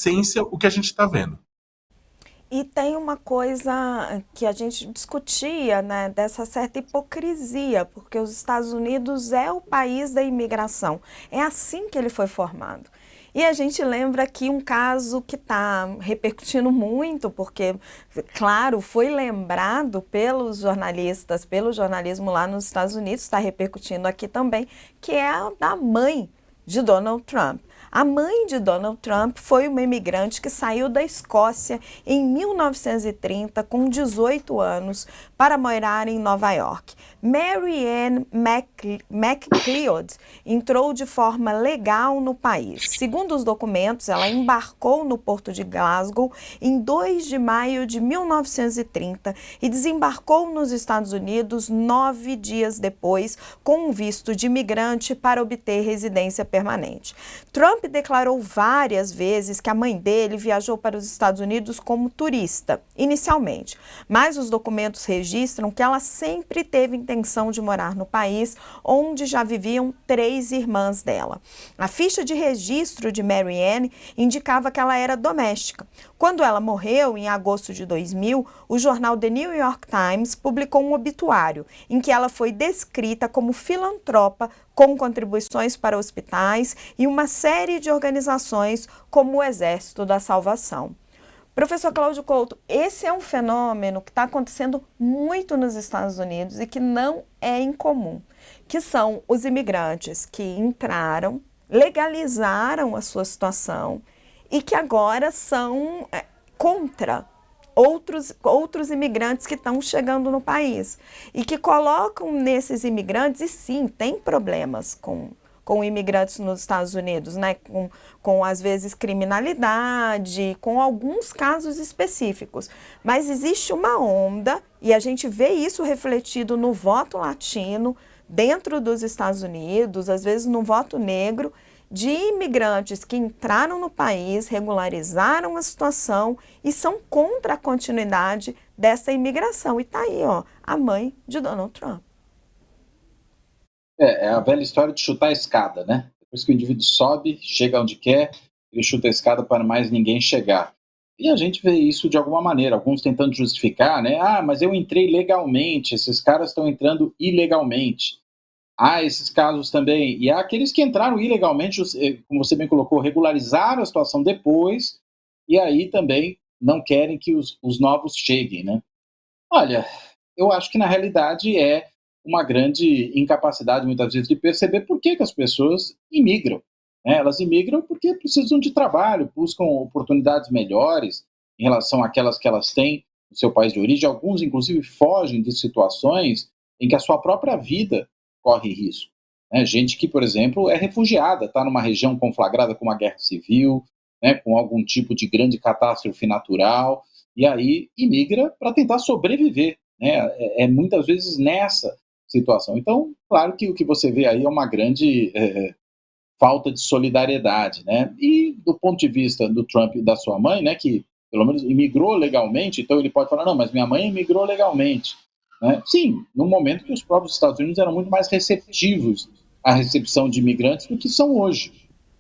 essência o que a gente está vendo. E tem uma coisa que a gente discutia, né, dessa certa hipocrisia, porque os Estados Unidos é o país da imigração. É assim que ele foi formado. E a gente lembra aqui um caso que está repercutindo muito, porque, claro, foi lembrado pelos jornalistas, pelo jornalismo lá nos Estados Unidos, está repercutindo aqui também, que é a da mãe de Donald Trump. A mãe de Donald Trump foi uma imigrante que saiu da Escócia em 1930 com 18 anos para morar em Nova York. Mary Ann McLeod entrou de forma legal no país. Segundo os documentos, ela embarcou no porto de Glasgow em 2 de maio de 1930 e desembarcou nos Estados Unidos 9 dias depois com um visto de imigrante para obter residência permanente. Trump declarou várias vezes que a mãe dele viajou para os Estados Unidos como turista, inicialmente, mas os documentos registram que ela sempre teve intenção de morar no país, onde já viviam 3 irmãs dela. A ficha de registro de Mary Ann indicava que ela era doméstica. Quando ela morreu, em agosto de 2000, o jornal The New York Times publicou um obituário em que ela foi descrita como filantropa com contribuições para hospitais e uma série de organizações como o Exército da Salvação. Professor Cláudio Couto, esse é um fenômeno que está acontecendo muito nos Estados Unidos e que não é incomum, que são os imigrantes que entraram, legalizaram a sua situação e que agora são contra outros imigrantes que estão chegando no país e que colocam nesses imigrantes, e sim, tem problemas com imigrantes nos Estados Unidos, né? Com às vezes criminalidade, com alguns casos específicos. Mas existe uma onda, e a gente vê isso refletido no voto latino dentro dos Estados Unidos, às vezes no voto negro, de imigrantes que entraram no país, regularizaram a situação e são contra a continuidade dessa imigração. E está aí, ó, a mãe de Donald Trump. É a velha história de chutar a escada, né? Depois que o indivíduo sobe, chega onde quer, ele chuta a escada para mais ninguém chegar. E a gente vê isso de alguma maneira, alguns tentando justificar, né? Ah, mas eu entrei legalmente, esses caras estão entrando ilegalmente. Há esses casos também. E há aqueles que entraram ilegalmente, como você bem colocou, regularizaram a situação depois, e aí também não querem que os novos cheguem, né? Olha, eu acho que na realidade é uma grande incapacidade, muitas vezes, de perceber por que as pessoas imigram. Né? Elas imigram porque precisam de trabalho, buscam oportunidades melhores em relação àquelas que elas têm no seu país de origem. Alguns, inclusive, fogem de situações em que a sua própria vida corre risco. Né? Gente que, por exemplo, é refugiada, está numa região conflagrada com uma guerra civil, né, com algum tipo de grande catástrofe natural, e aí imigra para tentar sobreviver. Né? É muitas vezes nessa situação. Então, claro que o que você vê aí é uma grande falta de solidariedade. Né? E do ponto de vista do Trump e da sua mãe, né, que pelo menos imigrou legalmente, então ele pode falar, não, mas minha mãe imigrou legalmente. Né? Sim, no momento que os próprios Estados Unidos eram muito mais receptivos à recepção de imigrantes do que são hoje.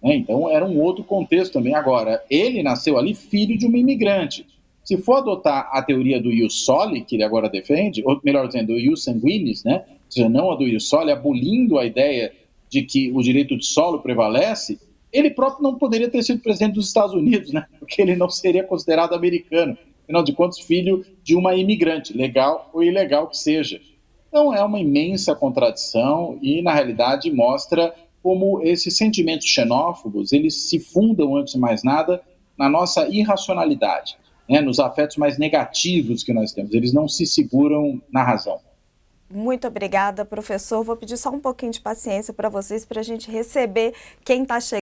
Né? Então era um outro contexto também. Agora, ele nasceu ali filho de uma imigrante. Se for adotar a teoria do ius soli, que ele agora defende, ou melhor dizendo, do ius sanguinis, né? Ou seja, não a do ius soli, abolindo a ideia de que o direito de solo prevalece, ele próprio não poderia ter sido presidente dos Estados Unidos, né? Porque ele não seria considerado americano. Afinal de contas, filho de uma imigrante, legal ou ilegal que seja. Então é uma imensa contradição e, na realidade, mostra como esses sentimentos xenófobos, eles se fundam, antes de mais nada, na nossa irracionalidade, né, nos afetos mais negativos que nós temos. Eles não se seguram na razão. Muito obrigada, professor. Vou pedir só um pouquinho de paciência para vocês, para a gente receber quem está chegando.